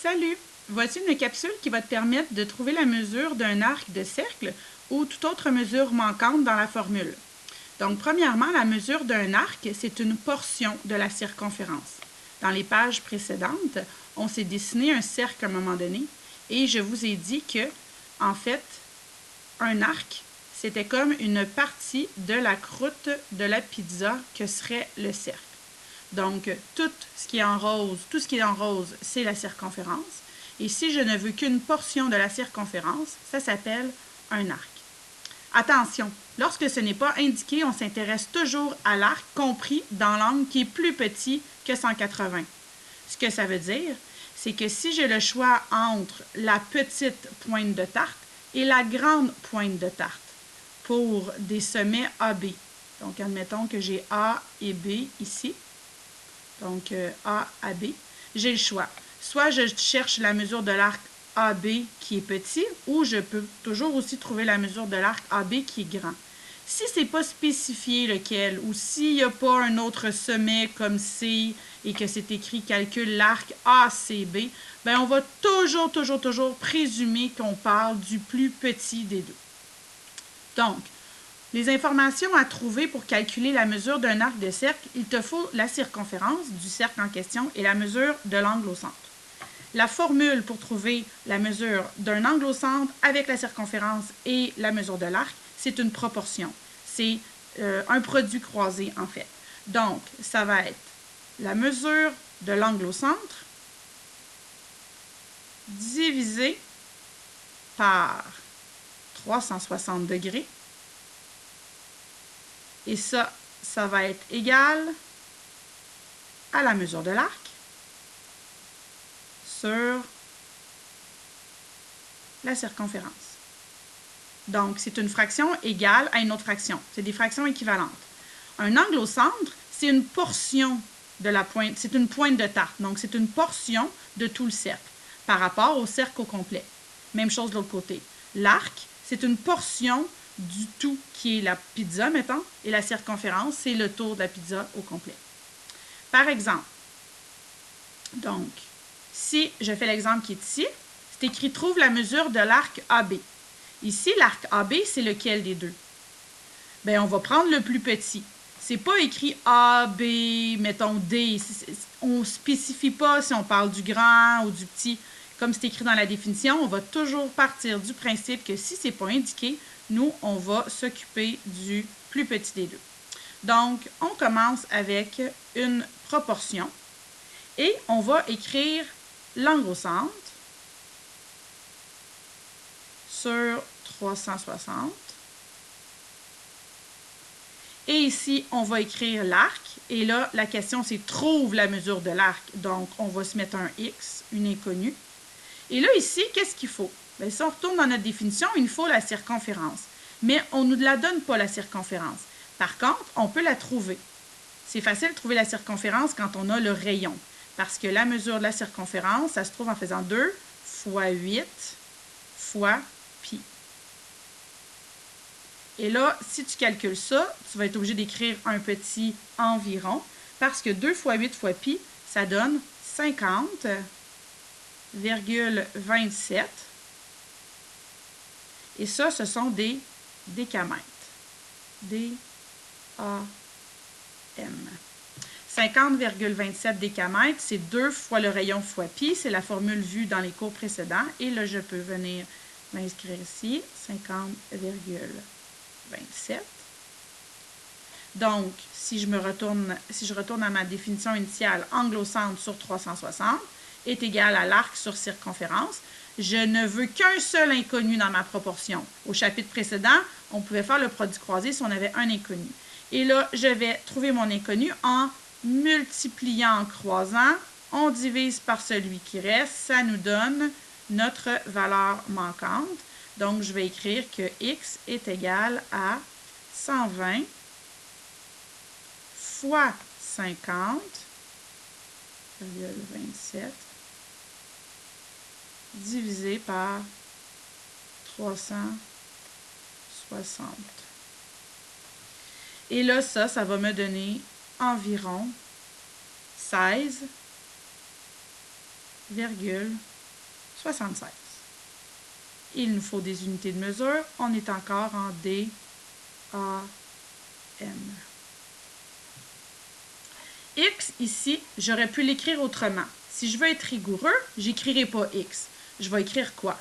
Salut! Voici une capsule qui va te permettre de trouver la mesure d'un arc de cercle ou toute autre mesure manquante dans la formule. Donc, premièrement, la mesure d'un arc, c'est une portion de la circonférence. Dans les pages précédentes, on s'est dessiné un cercle à un moment donné et je vous ai dit que, en fait, un arc, c'était comme une partie de la croûte de la pizza que serait le cercle. Donc, tout ce qui est en rose, c'est la circonférence. Et si je ne veux qu'une portion de la circonférence, ça s'appelle un arc. Attention, lorsque ce n'est pas indiqué, on s'intéresse toujours à l'arc compris dans l'angle qui est plus petit que 180. Ce que ça veut dire, c'est que si j'ai le choix entre la petite pointe de tarte et la grande pointe de tarte pour des sommets AB, donc admettons que j'ai A et B ici, donc A à B, j'ai le choix. Soit je cherche la mesure de l'arc AB qui est petit, ou je peux toujours aussi trouver la mesure de l'arc AB qui est grand. Si ce n'est pas spécifié lequel, ou s'il n'y a pas un autre sommet comme C et que c'est écrit calcule l'arc ACB, ben on va toujours présumer qu'on parle du plus petit des deux. Donc, les informations à trouver pour calculer la mesure d'un arc de cercle, il te faut la circonférence du cercle en question et la mesure de l'angle au centre. La formule pour trouver la mesure d'un angle au centre avec la circonférence et la mesure de l'arc, c'est une proportion. C'est un produit croisé en fait. Donc, ça va être la mesure de l'angle au centre divisé par 360 degrés. Et ça va être égal à la mesure de l'arc sur la circonférence. Donc, c'est une fraction égale à une autre fraction. C'est des fractions équivalentes. Un angle au centre, c'est une portion de la pointe, c'est une pointe de tarte. Donc, c'est une portion de tout le cercle par rapport au cercle au complet. Même chose de l'autre côté. L'arc, c'est une portion du tout qui est la pizza, mettons, et la circonférence, c'est le tour de la pizza au complet. Par exemple, donc, si je fais l'exemple qui est ici, c'est écrit « Trouve la mesure de l'arc AB ». Ici, l'arc AB, c'est lequel des deux? Bien, on va prendre le plus petit. C'est pas écrit AB, mettons D. On ne spécifie pas si on parle du grand ou du petit. Comme c'est écrit dans la définition, on va toujours partir du principe que si ce n'est pas indiqué, nous, on va s'occuper du plus petit des deux. Donc, on commence avec une proportion et on va écrire l'angle au centre sur 360. Et ici, on va écrire l'arc. Et là, la question, c'est trouve la mesure de l'arc. Donc, on va se mettre un X, une inconnue. Et là, ici, qu'est-ce qu'il faut? Bien, si on retourne dans notre définition, il faut la circonférence. Mais on ne nous la donne pas, la circonférence. Par contre, on peut la trouver. C'est facile de trouver la circonférence quand on a le rayon. Parce que la mesure de la circonférence, ça se trouve en faisant 2 fois 8 fois pi. Et là, si tu calcules ça, tu vas être obligé d'écrire un petit environ, parce que 2 fois 8 fois pi, ça donne 50,27. Et ça, ce sont des décamètres. D-A-M. 50,27 décamètres, c'est 2 fois le rayon fois pi. C'est la formule vue dans les cours précédents. Et là, je peux venir m'inscrire ici, 50,27. Donc, si je retourne à ma définition initiale, angle au centre sur 360 est égal à l'arc sur circonférence. Je ne veux qu'un seul inconnu dans ma proportion. Au chapitre précédent, on pouvait faire le produit croisé si on avait un inconnu. Et là, je vais trouver mon inconnu en multipliant en croisant. On divise par celui qui reste. Ça nous donne notre valeur manquante. Donc, je vais écrire que x est égal à 120 fois 50,27 divisé par 360. Et là, ça va me donner environ 16 16,76. Il nous faut des unités de mesure. On est encore en DAM. X, ici, j'aurais pu l'écrire autrement. Si je veux être rigoureux, j'écrirai pas X. Je vais écrire quoi?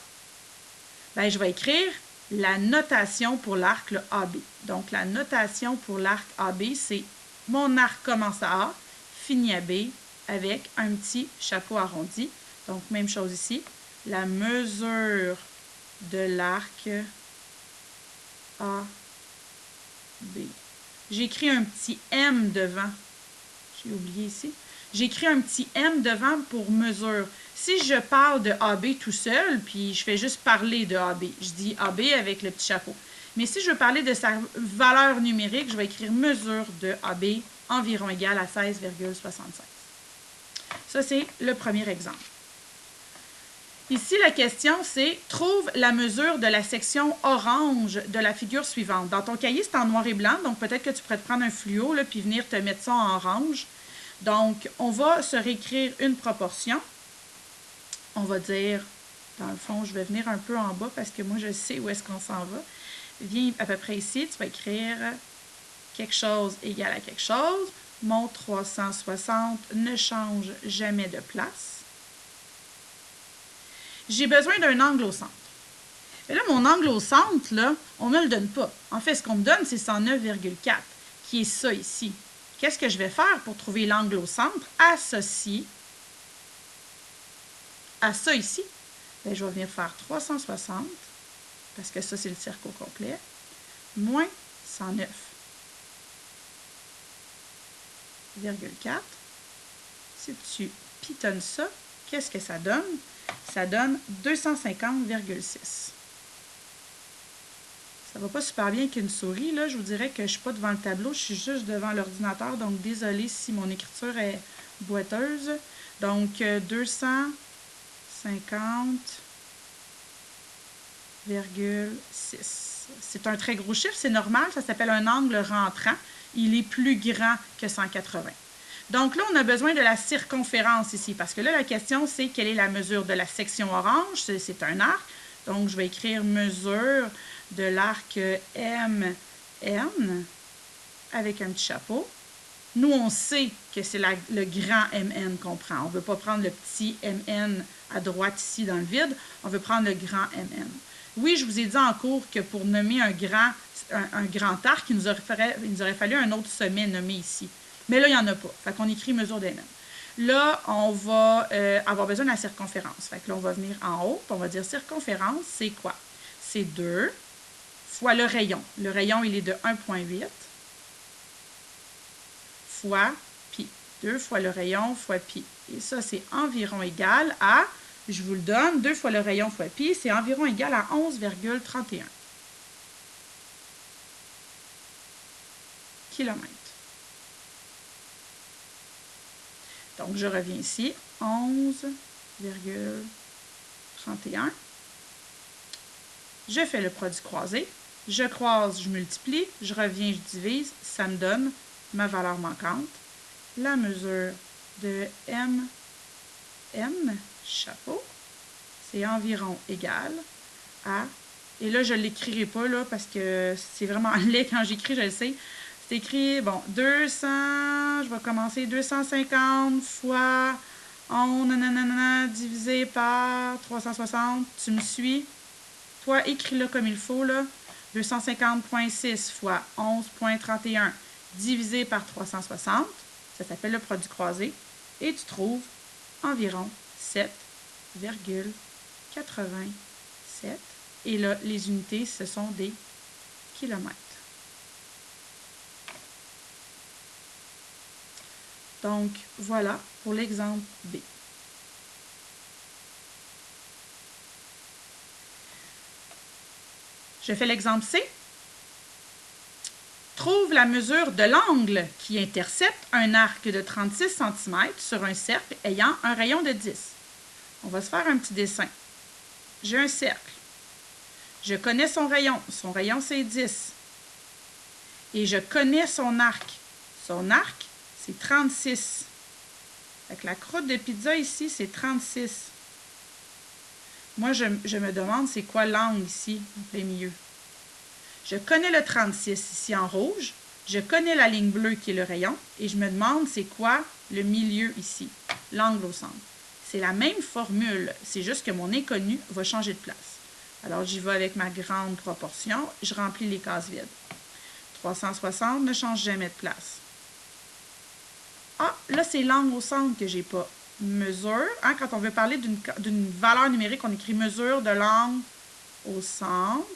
Bien, je vais écrire la notation pour l'arc, le AB. Donc, la notation pour l'arc AB, c'est mon arc commence à A, finit à B, avec un petit chapeau arrondi. Donc, même chose ici. La mesure de l'arc AB. J'écris un petit M devant. J'ai oublié ici. J'écris un petit M devant pour mesure. Si je parle de AB tout seul, puis je fais juste parler de AB, je dis AB avec le petit chapeau. Mais si je veux parler de sa valeur numérique, je vais écrire mesure de AB environ égale à 16,76. Ça, c'est le premier exemple. Ici, la question, c'est « Trouve la mesure de la section orange de la figure suivante. » Dans ton cahier, c'est en noir et blanc, donc peut-être que tu pourrais te prendre un fluo là, puis venir te mettre ça en orange. Donc, on va se réécrire une proportion. On va dire, dans le fond, je vais venir un peu en bas parce que moi, je sais où est-ce qu'on s'en va. Viens à peu près ici, tu vas écrire quelque chose égale à quelque chose. Mon 360 ne change jamais de place. J'ai besoin d'un angle au centre. Et là, mon angle au centre, là, on ne me le donne pas. En fait, ce qu'on me donne, c'est 109,4, qui est ça ici. Qu'est-ce que je vais faire pour trouver l'angle au centre associé à ça ici? Bien, je vais venir faire 360, parce que ça, c'est le cercle au complet, moins 109,4. Si tu pitonnes ça, qu'est-ce que ça donne? Ça donne 250,6. Ça va pas super bien qu'une souris, là. Je vous dirais que je ne suis pas devant le tableau, je suis juste devant l'ordinateur, donc désolé si mon écriture est boiteuse. Donc, 250,6. C'est un très gros chiffre, c'est normal, ça s'appelle un angle rentrant. Il est plus grand que 180. Donc là, on a besoin de la circonférence ici, parce que là, la question, c'est quelle est la mesure de la section orange? C'est un arc. Donc, je vais écrire mesure de l'arc MN avec un petit chapeau. Nous, on sait que c'est le grand MN qu'on prend. On ne veut pas prendre le petit MN à droite ici dans le vide. On veut prendre le grand MN. Oui, je vous ai dit en cours que pour nommer un grand arc, il nous aurait fallu un autre sommet nommé ici. Mais là, il n'y en a pas. Fait qu'on écrit mesure des MM. Là, on va avoir besoin de la circonférence. Fait que là, on va venir en haut, puis on va dire circonférence, c'est quoi? C'est 2 fois le rayon. Le rayon, il est de 1,8 fois pi. 2 fois le rayon fois pi. Et ça, c'est environ égal à, je vous le donne, 2 fois le rayon fois pi, c'est environ égal à 11,31 kilomètres. Donc, je reviens ici, 11,31. Je fais le produit croisé. Je croise, je multiplie, je reviens, je divise. Ça me donne ma valeur manquante. La mesure de MN, chapeau, c'est environ égal à... Et là, je ne l'écrirai pas là, parce que c'est vraiment laid quand j'écris, je le sais. C'est écrit, bon, 200, je vais commencer 250 fois 11, nanana, divisé par 360. Tu me suis? Toi, écris-le comme il faut, là. 250,6 fois 11,31 divisé par 360. Ça s'appelle le produit croisé. Et tu trouves environ 7,87. Et là, les unités, ce sont des kilomètres. Donc, voilà pour l'exemple B. Je fais l'exemple C. Trouve la mesure de l'angle qui intercepte un arc de 36 cm sur un cercle ayant un rayon de 10. On va se faire un petit dessin. J'ai un cercle. Je connais son rayon. Son rayon, c'est 10. Et je connais son arc. Son arc, c'est 36. Fait que la croûte de pizza ici, c'est 36. Moi, je me demande c'est quoi l'angle ici, en plein milieu. Je connais le 36 ici en rouge. Je connais la ligne bleue qui est le rayon. Et je me demande c'est quoi le milieu ici, l'angle au centre. C'est la même formule, c'est juste que mon inconnu va changer de place. Alors, j'y vais avec ma grande proportion. Je remplis les cases vides. 360 ne change jamais de place. Ah, là, c'est l'angle au centre que j'ai pas. Mesure, hein, quand on veut parler d'une valeur numérique, on écrit mesure de l'angle au centre.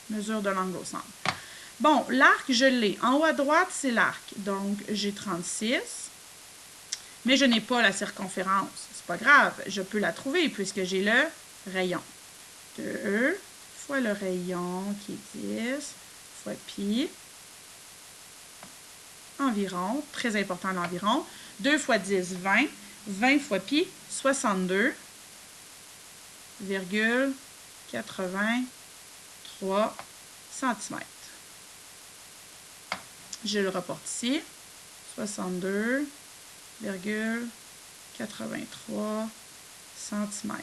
Mesure de l'angle au centre. Bon, l'arc, je l'ai. En haut à droite, c'est l'arc. Donc, j'ai 36. Mais je n'ai pas la circonférence. C'est pas grave, je peux la trouver puisque j'ai le rayon. 2 fois le rayon qui est 10 fois pi. Environ, très important l'environ. 2 fois 10, 20. 20 fois pi, 62,83 cm. Je le reporte ici. 62,83 cm.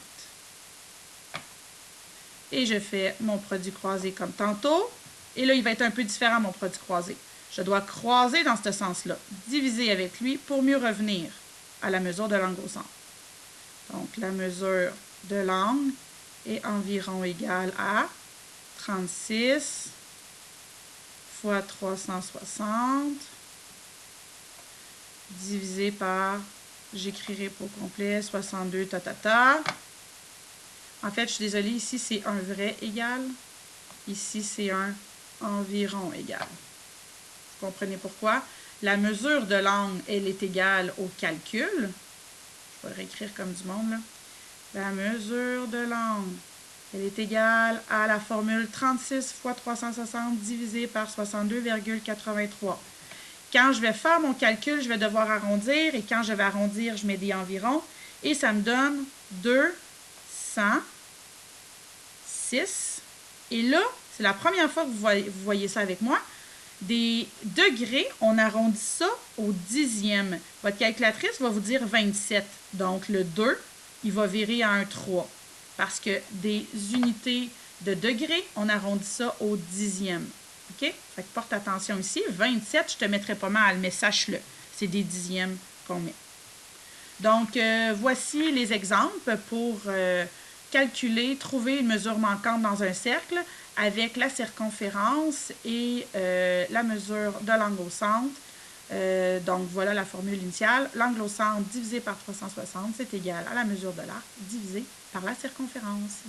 Et je fais mon produit croisé comme tantôt. Et là, il va être un peu différent, mon produit croisé. Je dois croiser dans ce sens-là, diviser avec lui pour mieux revenir à la mesure de l'angle au centre. Donc, la mesure de l'angle est environ égale à 36 fois 360 divisé par, j'écrirai pour complet, 62 ta. En fait, je suis désolée, ici c'est un vrai égal, ici c'est un environ égal. Vous comprenez pourquoi? La mesure de l'angle, elle est égale au calcul. Je vais le réécrire comme du monde, là. La mesure de l'angle, elle est égale à la formule 36 fois 360 divisé par 62,83. Quand je vais faire mon calcul, je vais devoir arrondir. Et quand je vais arrondir, je mets des environs. Et ça me donne 206. Et là, c'est la première fois que vous voyez ça avec moi. Des degrés, on arrondit ça au dixième. Votre calculatrice va vous dire 27. Donc, le 2, il va virer à un 3. Parce que des unités de degrés, on arrondit ça au dixième. OK? Fait que porte attention ici. 27, je te mettrai pas mal, mais sache-le. C'est des dixièmes qu'on met. Donc, voici les exemples pour calculer, trouver une mesure manquante dans un cercle avec la circonférence et la mesure de l'angle au centre. Donc, voilà la formule initiale. L'angle au centre divisé par 360, c'est égal à la mesure de l'arc divisé par la circonférence.